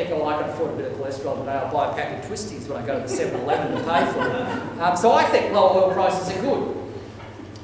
think, oh, I can afford a bit of cholesterol today, I'll buy a pack of twisties when I go to the 7-Eleven to pay for it. So I think low oil prices are good.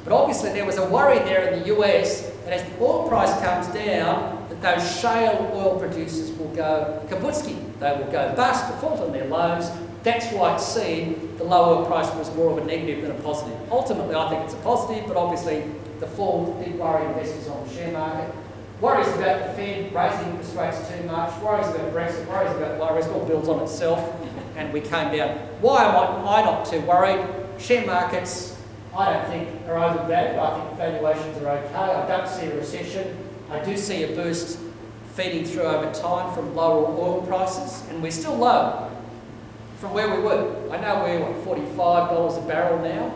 But obviously there was a worry there in the US that as the oil price comes down, that those shale oil producers will go kaputski. They will go bust, default on their loans. That's why it's seen the low oil price was more of a negative than a positive. Ultimately, I think it's a positive, but obviously the fall did worry investors on the share market. Worries about the Fed raising interest rates too much, worries about Brexit, worries about low risk, all builds on itself, and we came down. Why am I not too worried? Share markets, I don't think are overvalued. I think valuations are okay. I don't see a recession. I do see a boost feeding through over time from lower oil prices, and we're still low from where we were. I know we're $45 a barrel now.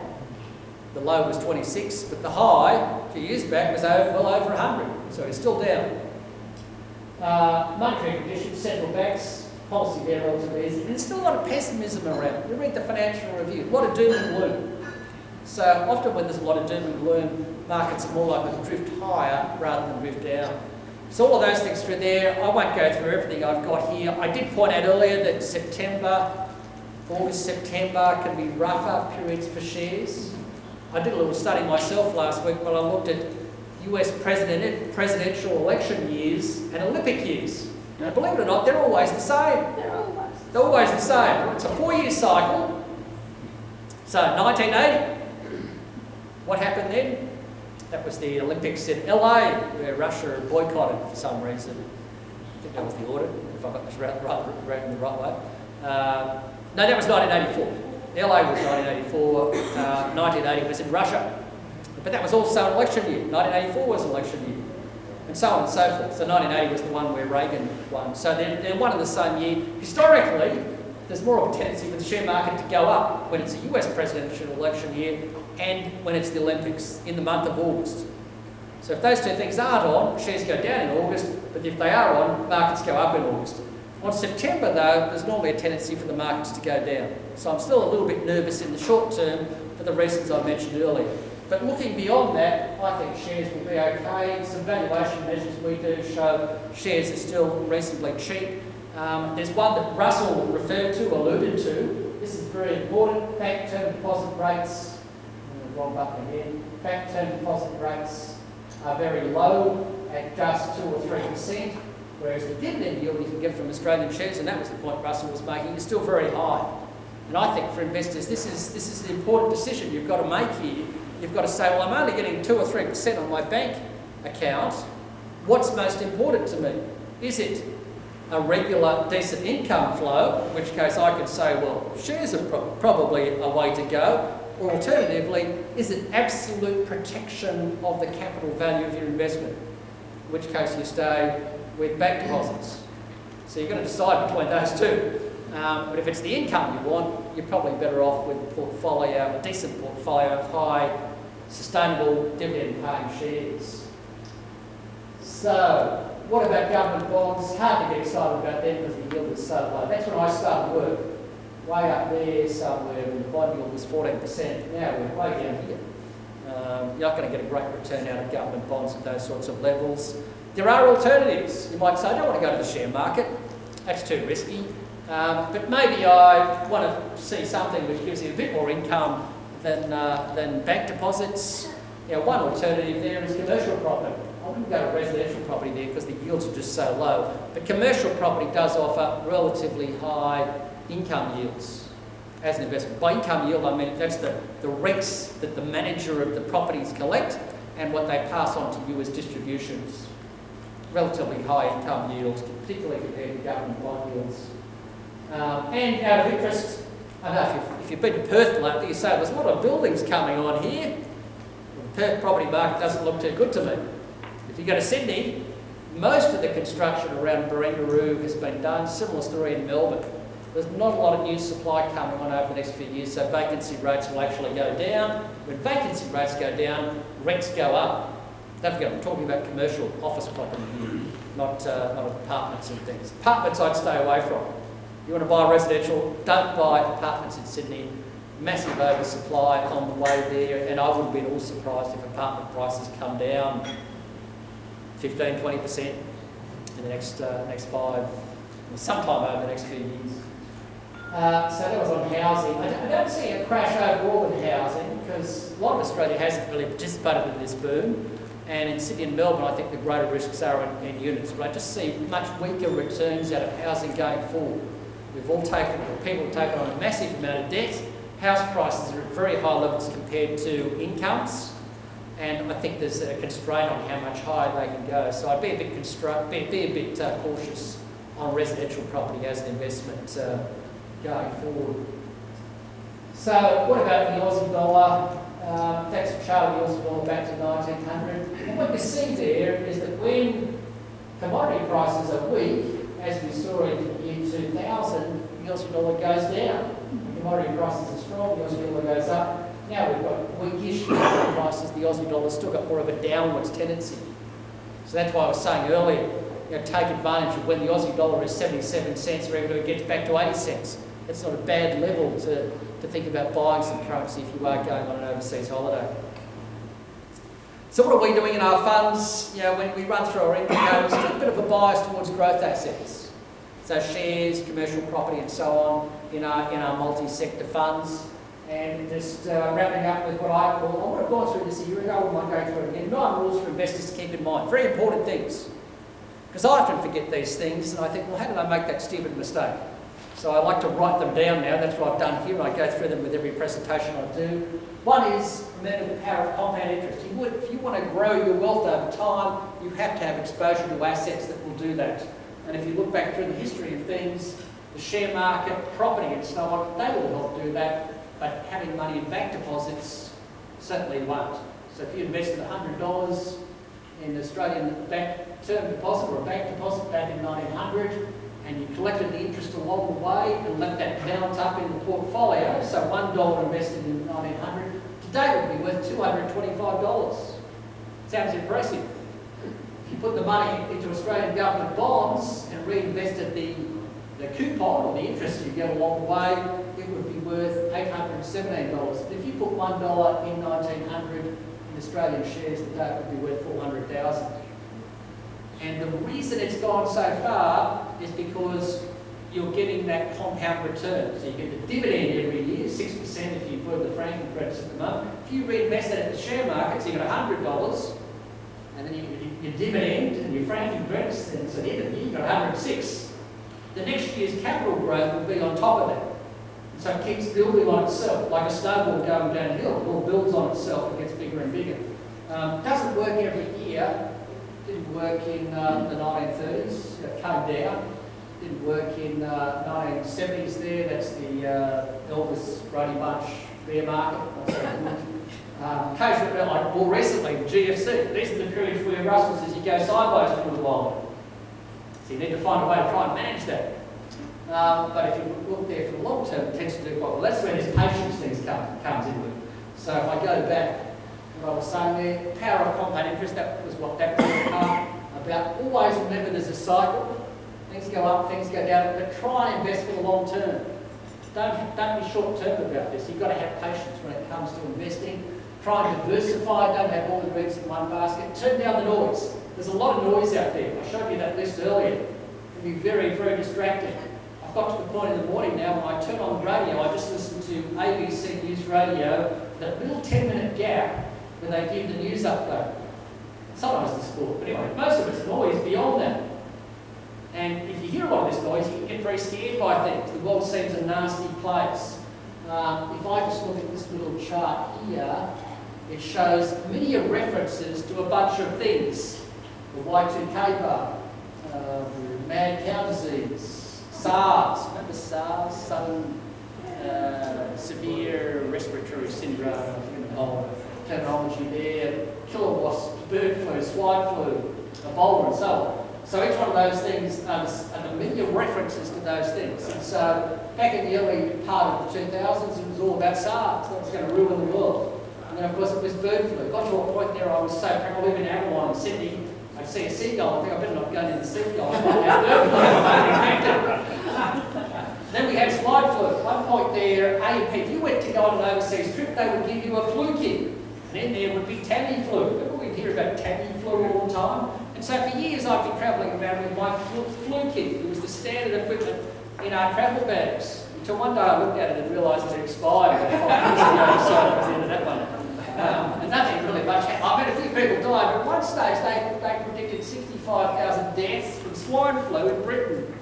The low was 26, but the high a few years back was well over 100, so it's still down. Monetary conditions, central banks, policy there relatively easy. And there's still a lot of pessimism around. You read the Financial Review, a lot of doom and gloom. So often when there's a lot of doom and gloom, markets are more likely to drift higher rather than drift down. So all of those things through there, I won't go through everything I've got here. I did point out earlier that August, September can be rougher periods for shares. I did a little study myself last week, but I looked at US presidential election years and Olympic years. Now, believe it or not, they're always the same. They're always the same. It's a 4-year cycle. So 1980, what happened then? That was the Olympics in LA, where Russia boycotted for some reason. I think that was the order, if I got this right in the right way. No, that was 1984. LA was 1984, 1980 was in Russia. But that was also an election year. 1984 was an election year. And so on and so forth. So 1980 was the one where Reagan won. So they're one and the same year. Historically, there's more of a tendency for the share market to go up when it's a US presidential election year and when it's the Olympics in the month of August. So if those two things aren't on, shares go down in August, but if they are on, markets go up in August. On September though, there's normally a tendency for the markets to go down. So I'm still a little bit nervous in the short term for the reasons I mentioned earlier. But looking beyond that, I think shares will be okay. Some valuation measures we do show shares are still reasonably cheap. There's one that Russell referred to, alluded to. This is very important. Bank term deposit rates, wrong button again. Bank term deposit rates are very low at just 2 or 3%, whereas the dividend yield you can get from Australian shares, and that was the point Russell was making, is still very high. And I think for investors, this is an important decision you've got to make here. You've got to say, well, I'm only getting 2 or 3% on my bank account. What's most important to me? Is it a regular, decent income flow, in which case I could say, well, shares are probably a way to go. Or alternatively, is it absolute protection of the capital value of your investment? In which case you stay with bank deposits. So you're going to decide between those two. But if it's the income you want, you're probably better off with a portfolio, a decent portfolio of high, sustainable, dividend-paying shares. So, what about government bonds? Hard to get excited about them because the yield is so low. That's when I started work. Way up there somewhere when the bond yield was 14%. Now we're way down here. You're not going to get a great return out of government bonds at those sorts of levels. There are alternatives. You might say, I don't want to go to the share market. That's too risky. But maybe I want to see something which gives you a bit more income than bank deposits. You know, one alternative there is commercial property. I wouldn't go to residential property there because the yields are just so low. But commercial property does offer relatively high income yields as an investment. By income yield, I mean that's the rents that the manager of the properties collect and what they pass on to you as distributions. Relatively high income yields, particularly compared to government bond yields. And out of interest, I know if you've been to Perth lately, you say there's a lot of buildings coming on here. The Perth property market doesn't look too good to me. If you go to Sydney, most of the construction around Barangaroo has been done. Similar story in Melbourne. There's not a lot of new supply coming on over the next few years, so vacancy rates will actually go down. When vacancy rates go down, rents go up. Don't forget, I'm talking about commercial office property here, not apartments and things. Apartments I'd stay away from. You want to buy residential, don't buy apartments in Sydney. Massive oversupply on the way there, and I wouldn't be at all surprised if apartment prices come down 15-20% in the next 5 sometime over the next few years. So that was on housing. I don't see a crash overall in housing because a lot of Australia hasn't really participated in this boom. And in Sydney and Melbourne, I think the greater risks are in units. But I just see much weaker returns out of housing going forward. People have taken on a massive amount of debt. House prices are at very high levels compared to incomes. And I think there's a constraint on how much higher they can go. So I'd be a bit cautious on residential property as an investment going forward. So what about the Aussie dollar? That's a chart of the Aussie dollar back to 1900. And what you see there is that when commodity prices are weak, as we saw in the year 2000, the Aussie dollar goes down. When commodity prices are strong, the Aussie dollar goes up. Now we've got weakish commodity prices, the Aussie dollar's still got more of a downwards tendency. So that's why I was saying earlier, take advantage of when the Aussie dollar is 77 cents or even if it gets back to 80 cents. It's not a bad level to think about buying some currency if you are going on an overseas holiday. So what are we doing in our funds? When we run through our indicators, a bit of a bias towards growth assets. So shares, commercial property and so on in our multi-sector funds. And just wrapping up with what I would have gone through this a year ago, I might go through it again. 9 rules for investors to keep in mind. Very important things. Because I often forget these things and I think, well, how did I make that stupid mistake? So I like to write them down now. That's what I've done here. I go through them with every presentation I do. One is, remember the power of compound interest. If you want to grow your wealth over time, you have to have exposure to assets that will do that. And if you look back through the history of things, the share market, property and so on, they will help do that. But having money in bank deposits certainly won't. So if you invested $100 in an Australian bank term deposit or a bank deposit back in 1900, and you collected the interest along the way and let that mount up in the portfolio, so $1 invested in 1900, today would be worth $225. Sounds impressive. If you put the money into Australian government bonds and reinvested the coupon or the interest you get along the way, it would be worth $817. But if you put $1 in 1900 in Australian shares today, it would be worth $400,000. And the reason it's gone so far is because you're getting that compound return. So you get the dividend every year, 6% if you put the franking credits at the moment. If you reinvest it in the share market, so you got $100, and then you get your dividend and your franking credits, and so at the end of the year, you've got 106. The next year's capital growth will be on top of that. And so it keeps building on itself, like a snowball going downhill. It all builds on itself and gets bigger and bigger. Doesn't work every year. Didn't work in the 1930s, it came down. Didn't work in 1970s there, that's the Elvis Brady Bunch bear market. Occasionally, like more recently, the GFC. These are the periods where Russell says you go sideways for a little while. So you need to find a way to try and manage that. But if you look there for the long term, it tends to do quite well. That's where this patience thing comes in with. So if I go back, what I was saying there, power of compound interest, that was what that was about. Always remember there's a cycle. Things go up, things go down, but try and invest for the long term. Don't be short term about this. You've got to have patience when it comes to investing. Try and diversify, don't have all the eggs in one basket. Turn down the noise. There's a lot of noise out there. I showed you that list earlier. It can be very, very distracting. I've got to the point in the morning now when I turn on the radio, I just listen to ABC News Radio, that little 10-minute gap when they give the news update. Sometimes the sport, but anyway, most of it's noise beyond that. And if you hear a lot of this noise, you can get very scared by things. The world seems a nasty place. If I just look at this little chart here, it shows many references to a bunch of things. The Y2K bar, mad cow disease, SARS, remember SARS, sudden severe respiratory syndrome, I think the whole terminology there, killer wasps, bird flu, swine flu, Ebola and so on. So each one of those things are the many references to those things. And so back in the early part of the 2000s, it was all about SARS, that was going to ruin the world. And then of course it was bird flu. It got to a point there I was so proud. I live in Avalon in Sydney, I'd see a seagull, I think I better not go near the seagull. Then we had swine flu. At one point there, AMP, if you went to go on an overseas trip, they would give you a flu kit. And then there would be Tamiflu. Remember we'd hear about Tamiflu all the time? And so for years I've been travelling around with my flu kit. It was the was standard equipment in our travel bags. Until one day I looked at it and realised it expired about 5 years ago, so I was the end of that one. And nothing really much happened. I bet a few people died, but at one stage they predicted 65,000 deaths from swine flu in Britain.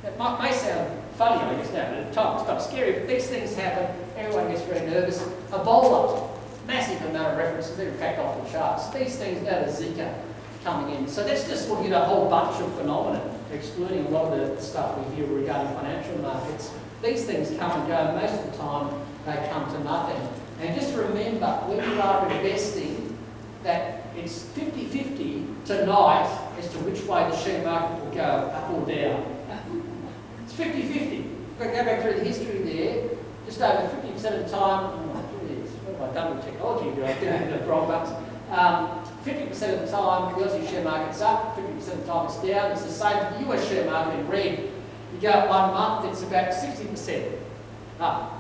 It may sound funny, I guess, now, but at the time it's kind of scary, but these things happen, everyone gets very nervous. Ebola, massive amount of references, they're in fact off the charts. These things, now the Zika coming in. So that's just looking at a whole bunch of phenomena, excluding a lot of the stuff we hear regarding financial markets. These things come and go, most of the time they come to nothing. And just remember, when you are investing, that it's 50-50 tonight as to which way the share market will go, up or down. It's 50-50. Go back through the history there, just over 50% of the time, what have I done with technology here? I've given the wrong buttons. 50% of the time, the Aussie share market's up, 50% of the time it's down. It's the same for the US share market in red. You go out 1 month, it's about 60% up.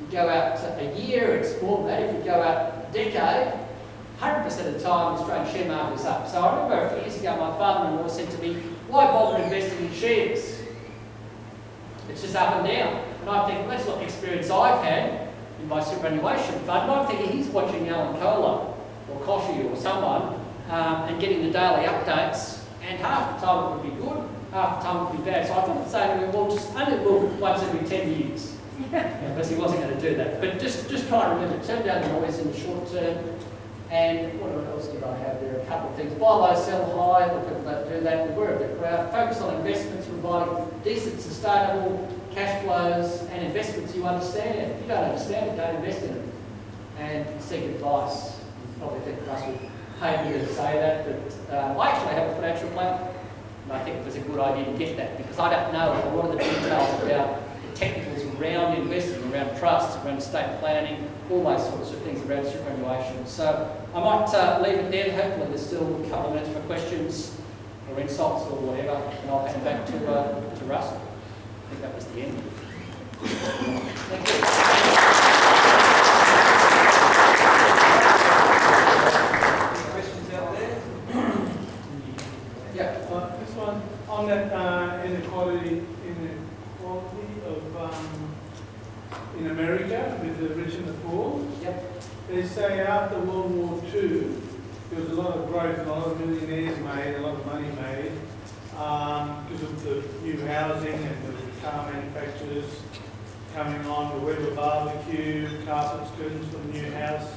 You go out a year, it's more than that. If you go out a decade, 100% of the time, the Australian share market is up. So I remember a few years ago, my father-in-law said to me, why bother investing in shares? It's just up and down. And I think, well, that's not the experience I've had in my superannuation fund. And I'm thinking he's watching Alan Kohler or Koshy or someone and getting the daily updates. And half the time it would be good, half the time it would be bad. So I thought of saying to him, well, just only look once every 10 years. Because he wasn't going to do that. But just try to remember, turn down the noise in the short term. And what else did I have there? A couple of things. Buy low, sell high. Look, people don't do that. Beware of the crowd. Focus on investments, providing decent, sustainable cash flows and investments you understand. If you don't understand it, don't invest in it. And seek advice. You probably think Russ would pay me to say that, but I actually have a financial plan. And I think it was a good idea to get that because I don't know a lot of the details about the technicals around investing, around trusts, around estate planning, all those sorts of things around superannuation. So I might leave it there. Hopefully there's still a couple of minutes for questions or insults or whatever, and I'll hand back to Russell. I think that was the end. Thank you. Questions out there? Yeah. This one on that inequality of in America with the rich and the poor. Yep. They say after World War II there was a lot of growth and a lot of millionaires made, a lot of money made because of the new housing and the car manufacturers coming on, the Weber barbecue, carpets, curtains for the new house.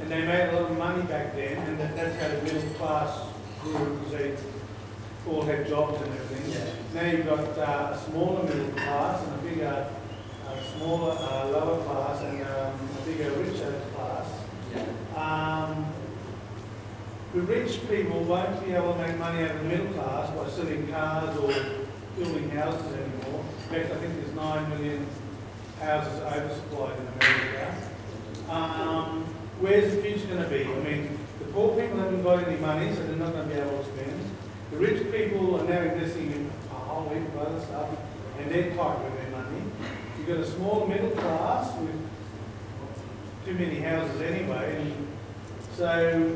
And they made a lot of money back then, and that's how the middle class grew because they all had jobs and everything. Yeah. Now you've got a smaller middle class and a bigger, smaller lower class and a bigger richer class. Yeah. The rich people won't be able to make money out of the middle class by selling cars or building houses anymore. In fact, I think there's 9 million houses oversupplied in America. Where's the future going to be? I mean, the poor people haven't got any money, so they're not going to be able to spend. The rich people are now investing in a whole heap of other stuff, and they're tight with their money. You've got a small middle class with too many houses anyway, and so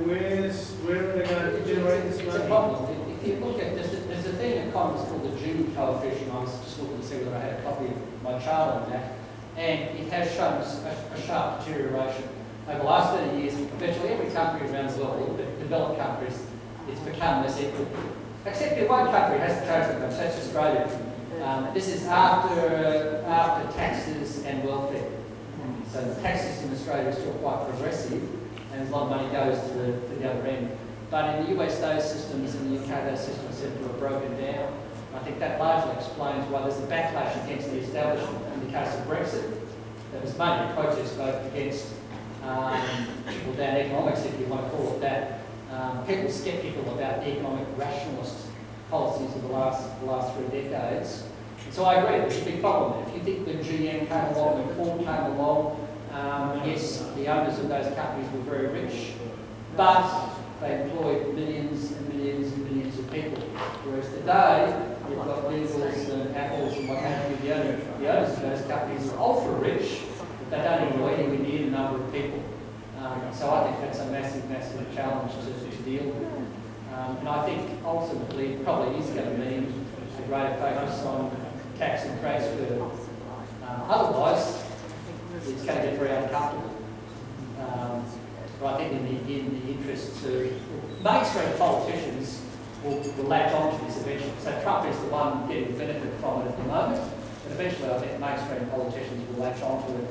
where are they going to generate this money? It's a problem. If you look at, there's a thing in economics called the Gini coefficient. I was just looking to see whether I had a copy of my chart on that, and it has shown a sharp deterioration. Over the last 30 years, virtually every country around the world, the developed countries, it's become less equal. Except in one country has to change something, that's Australia. This is after taxes and welfare. So the tax system in Australia is still quite progressive, and a lot of money goes to the other end. But in the US, those systems, in the UK, those systems seem to have broken down. I think that largely explains why there's a backlash against the establishment. In the case of Brexit, there was mainly a protest vote against trickle-down economics, if you want to call it that. People sceptical about the economic rationalist policies of the last 3 decades. So I agree, there's a big problem. If you think when GM came along, when Ford came along, yes, the owners of those companies were very rich, but they employed millions and millions and millions of people. Whereas today, you've got Googles and Apples and what have you, the owners of those companies are ultra rich, but they don't employ anywhere near the number of people. So I think that's a massive, massive challenge to deal with. And I think ultimately it probably is going to mean a greater focus on tax and transfer. Otherwise, it's going to get very uncomfortable. But I think in the interests of mainstream politicians will latch on to this eventually. So Trump is the one getting benefit from it at the moment, but eventually I think mainstream politicians will latch on to it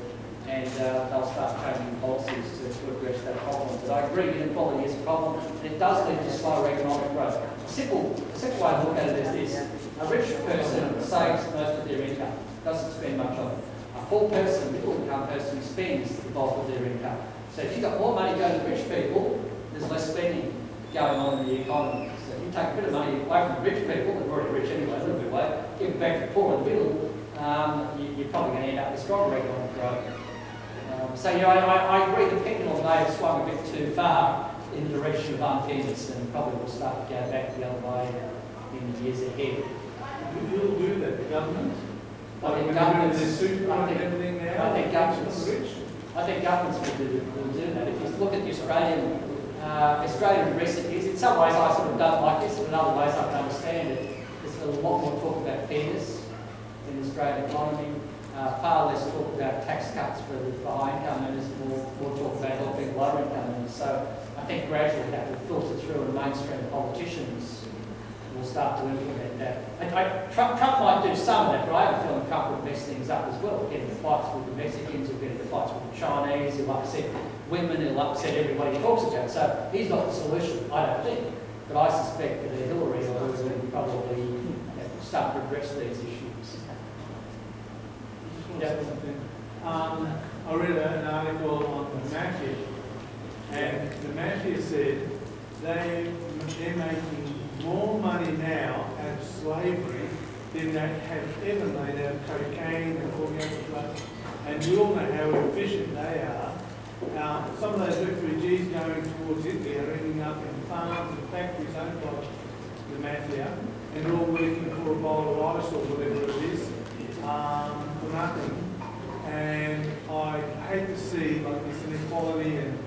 and they'll start changing policies to address that problem. But I agree, inequality is a problem. It does lead to slower economic growth. A simple way to look at it is this. A rich person saves most of their income, doesn't spend much on it. A poor person, middle income person, spends the bulk of their income. So if you've got more money going to rich people, there's less spending going on in the economy. So if you take a bit of money away from rich people, they're already rich anyway, a little bit away, give it back to the poor and the middle, you're probably going to end up with stronger economic growth. So I agree the pendulum may have swung a bit too far in the direction of unfairness and probably will start to go back the other way in the years ahead. Who'll do that? The government? I think governments will do that. If you look at the Australian recipes, in some ways I sort of don't like this, but in other ways I can understand it. There's a lot more talk about fairness in the Australian economy, far less talk about tax cuts for high income earners, more talk about helping lower income earners. So I think gradually that will filter through and mainstream politicians will start to implement that. Trump might do some of that, but I have a feeling Trump will mess things up as well. He'll get into fights with the Mexicans, he'll get into fights with the Chinese, he'll upset women, he'll upset everybody he talks about. So he's not the solution, I don't think. But I suspect that Hillary will probably start to address these issues. I read an article on the mafia, and the mafia said they're making more money now out of slavery than they have ever made out of cocaine and all the other drugs. And we all know how efficient they are. Some of those refugees going towards Italy are ending up in farms and factories owned by the mafia, and they're all working for a bowl of rice or whatever it is for nothing. And I hate to see like this inequality and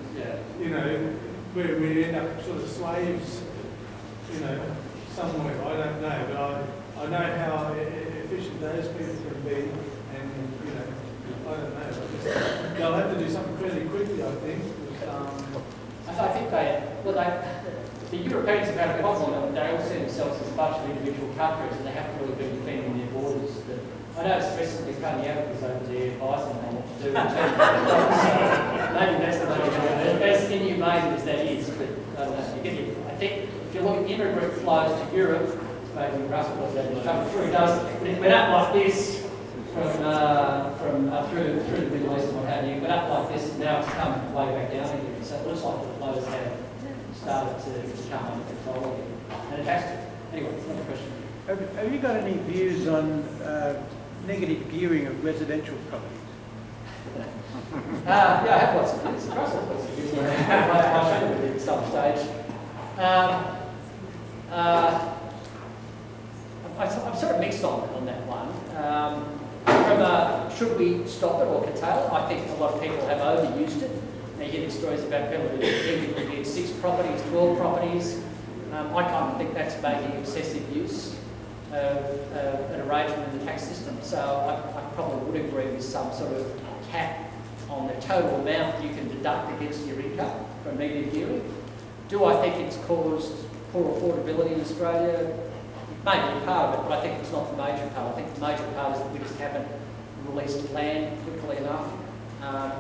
you know where we end up sort of slaves. You know, somewhere, I don't know, but I know how efficient those people can be, and, you know, I don't know. They'll have to do something fairly quickly, I think. I think the Europeans have had a problem, they all see themselves as a bunch of individual countries, and they have to really be defending their borders. But I know it's recently Tony Abbott was over there advising them what to do. So maybe that's the way, as inhumane as that is, but I don't know. I think if you look at immigrant flows to Europe, maybe Russell was there, I'm sure he does, but it went up like this through the Middle East and what have you, it went up like this, and now it's come way back down again. So it looks like the flows have started to come under control again. And it has to. Anyway, another question. Have you got any views on negative gearing of residential properties? Yeah, I have lots of views. Russell has lots of views. I'll show you at some stage. I'm sort of mixed on that one. Should we stop it or curtail it? I think a lot of people have overused it. Now you're getting stories about people who get 6 properties, 12 properties. I kind of think that's maybe excessive use of an arrangement in the tax system. So I probably would agree with some sort of cap on the total amount you can deduct against your income from negative gearing. Do I think it's caused poor affordability in Australia? It may be a part of it, but I think it's not the major part. I think the major part is that we just haven't released land quickly enough.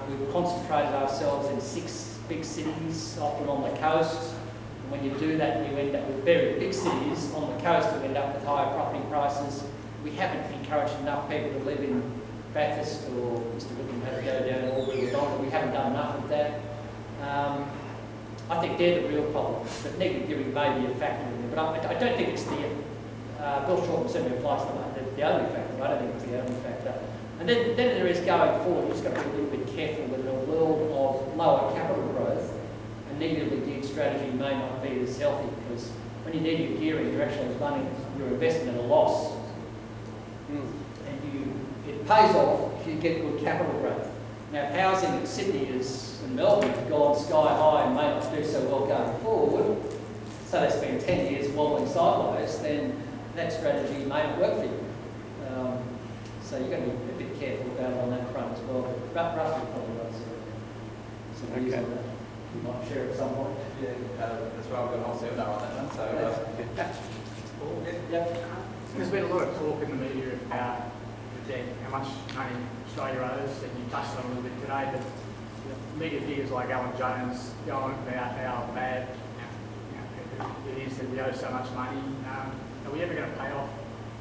We've concentrated ourselves in 6 big cities, often on the coast. And when you do that, you end up with very big cities on the coast. We end up with higher property prices. We haven't encouraged enough people to live in Bathurst or Mr. Whitlam had to go down all the way along. We haven't done enough of that. I think they're the real problems, but negative gearing may be a factor in there. But I don't think it's the, Bill Shorten certainly applies to the only factor, but I don't think it's the only factor. And then there is going forward, you've just got to be a little bit careful that in a world of lower capital growth, a negatively geared strategy may not be as healthy, because when you're negative gearing, you're actually running your investment at a loss. And it pays off if you get good capital growth. Now, if housing in Sydney and Melbourne have gone sky high and may not do so well going forward, so they spend 10 years wobbling sideways, then that strategy may not work for you. So you've got to be a bit careful about it on that front as well. But roughly probably got some views on that. You might share at some point. Yeah, that's why I've got a whole seminar on that one. So, Yeah. There's been a lot of talk in the media about the debt, how much money Australia owes, and you touched on it a little bit today, but media figures like Alan Jones go on about how bad it is that we owe so much money. Are we ever going to pay off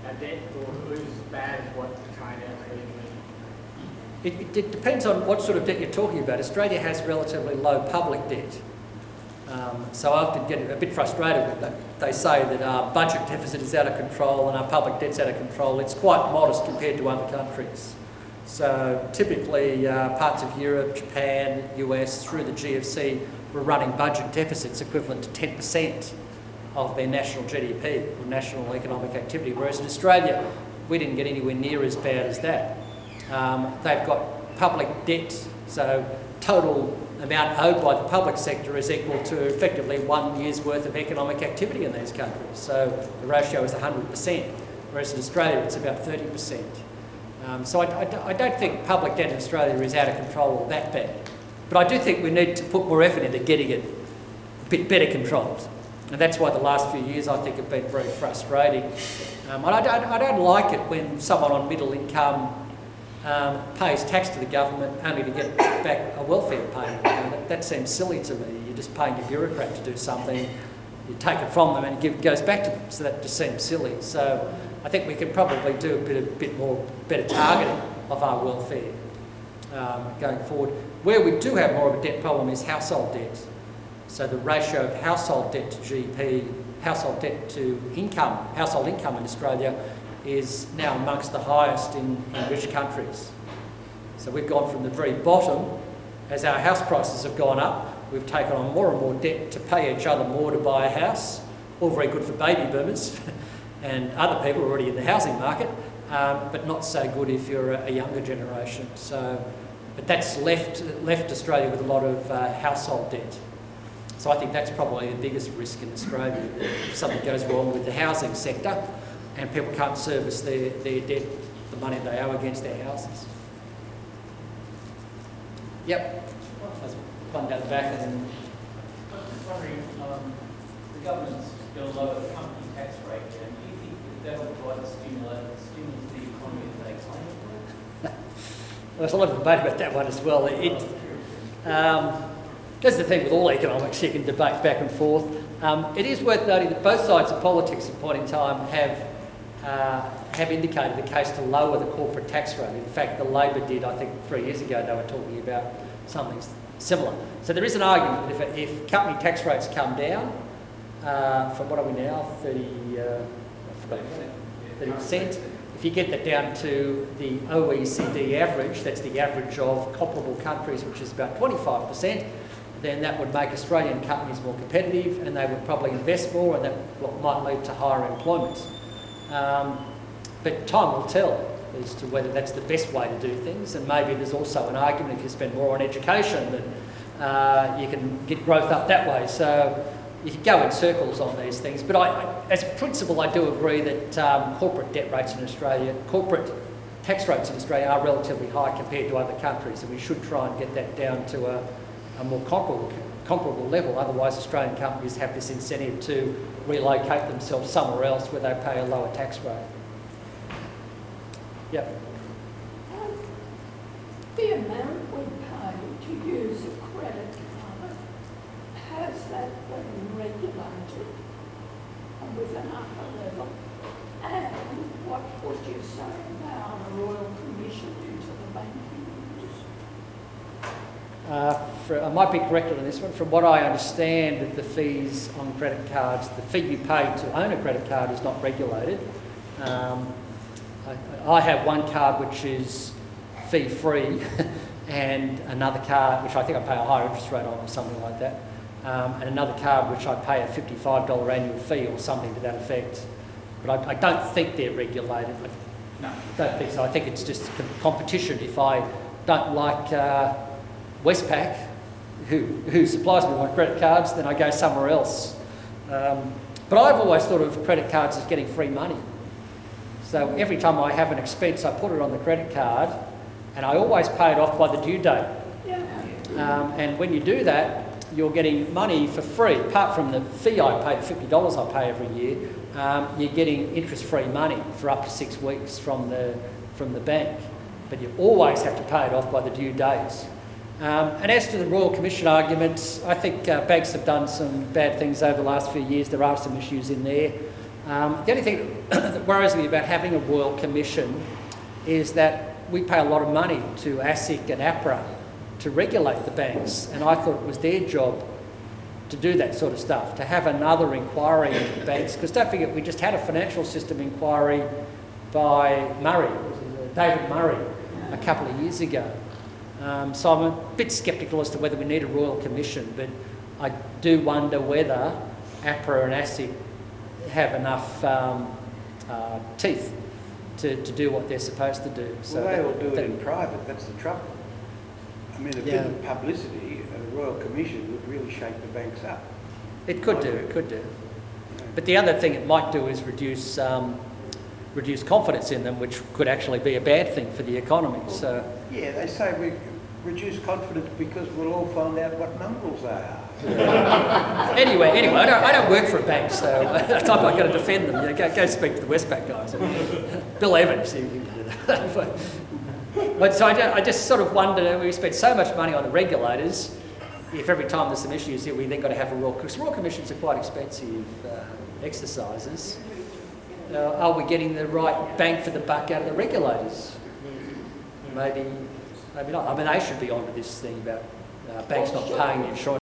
our debt, or who's bad as what it's made out to be in the media? It depends on what sort of debt you're talking about. Australia has relatively low public debt. So I often get a bit frustrated with that. They say that our budget deficit is out of control and our public debt's out of control. It's quite modest compared to other countries. So typically parts of Europe, Japan, US, through the GFC were running budget deficits equivalent to 10% of their national GDP, or national economic activity, whereas in Australia we didn't get anywhere near as bad as that. They've got public debt, so total amount owed by the public sector is equal to effectively 1 year's worth of economic activity in these countries. So the ratio is 100%, whereas in Australia it's about 30%. So I don't think public debt in Australia is out of control or that bad. But I do think we need to put more effort into getting it a bit better controlled. And that's why the last few years I think have been very frustrating. And I don't like it when someone on middle income pays tax to the government only to get back a welfare payment. That seems silly to me. You're just paying a bureaucrat to do something, you take it from them and it goes back to them. So that just seems silly. So I think we could probably do a bit more better targeting of our welfare going forward. Where we do have more of a debt problem is household debt. So the ratio of household debt to GDP, household debt to income, household income in Australia is now amongst the highest in rich countries. So we've gone from the very bottom. As our house prices have gone up, we've taken on more and more debt to pay each other more to buy a house. All very good for baby boomers and other people already in the housing market, but not so good if you're a younger generation. But that's left Australia with a lot of household debt. So I think that's probably the biggest risk in Australia, that if something goes wrong with the housing sector and people can't service their debt, the money they owe against their houses. Yep. There's one down the back and then... I was just wondering, the government's going to lower the company tax rate, and do you think that will provide a stimulus to the economy if they claim it? There's a lot of debate about that one as well. That's the thing with all economics, you can debate back and forth. It is worth noting that both sides of politics at a point in time have indicated the case to lower the corporate tax rate. In fact, the Labor did, I think 3 years ago, they were talking about something similar. So there is an argument that if company tax rates come down, from what are we now, 30%? If you get that down to the OECD average, that's the average of comparable countries, which is about 25%, then that would make Australian companies more competitive and they would probably invest more, and that might lead to higher employment. But time will tell as to whether that's the best way to do things, and maybe there's also an argument if you spend more on education that you can get growth up that way. So you can go in circles on these things, but as a principle I do agree that corporate debt rates in Australia, corporate tax rates in Australia are relatively high compared to other countries, and we should try and get that down to a more comparable level. Otherwise Australian companies have this incentive to relocate themselves somewhere else where they pay a lower tax rate. Yep. The amount we pay to use a credit card, has that been regulated with an upper level? And what would you say about a royal commission into the banking industry? I might be corrected on this one. From what I understand, that the fees on credit cards, the fee you pay to own a credit card is not regulated. I have one card which is fee-free and another card which I think I pay a higher interest rate on or something like that, and another card which I pay a $55 annual fee or something to that effect. But I don't think they're regulated. No, don't think so. I think it's just competition. If I don't like Westpac, who supplies me with my credit cards, then I go somewhere else. But I've always thought of credit cards as getting free money. So every time I have an expense, I put it on the credit card, and I always pay it off by the due date. And when you do that, you're getting money for free. Apart from the fee I pay, the $50 I pay every year, you're getting interest-free money for up to 6 weeks from the bank. But you always have to pay it off by the due dates. And as to the Royal Commission arguments, I think banks have done some bad things over the last few years. There are some issues in there. The only thing that worries me about having a Royal Commission is that we pay a lot of money to ASIC and APRA to regulate the banks, and I thought it was their job to do that sort of stuff, to have another inquiry into the banks, because don't forget, we just had a financial system inquiry by David Murray, a couple of years ago. So I'm a bit sceptical as to whether we need a Royal Commission, but I do wonder whether APRA and ASIC have enough teeth to do what they're supposed to do. So Well, they all do it in private, that's the trouble. I mean, a bit Yeah. of publicity, a Royal Commission would really shake the banks up. It could do. But the other thing it might do is reduce confidence in them, which could actually be a bad thing for the economy. So Yeah, they say we reduce confidence because we'll all find out what mongrels they are. anyway, I don't work for a bank, so I'm not going to defend them. Go speak to the Westpac guys. Bill Evans. But so I just sort of wonder, we spend so much money on the regulators, if every time there's some issues here, we then got to have a Royal Commissions are quite expensive exercises. Are we getting the right bang for the buck out of the regulators? Maybe not. I mean, they should be onto this thing about banks not paying the insurance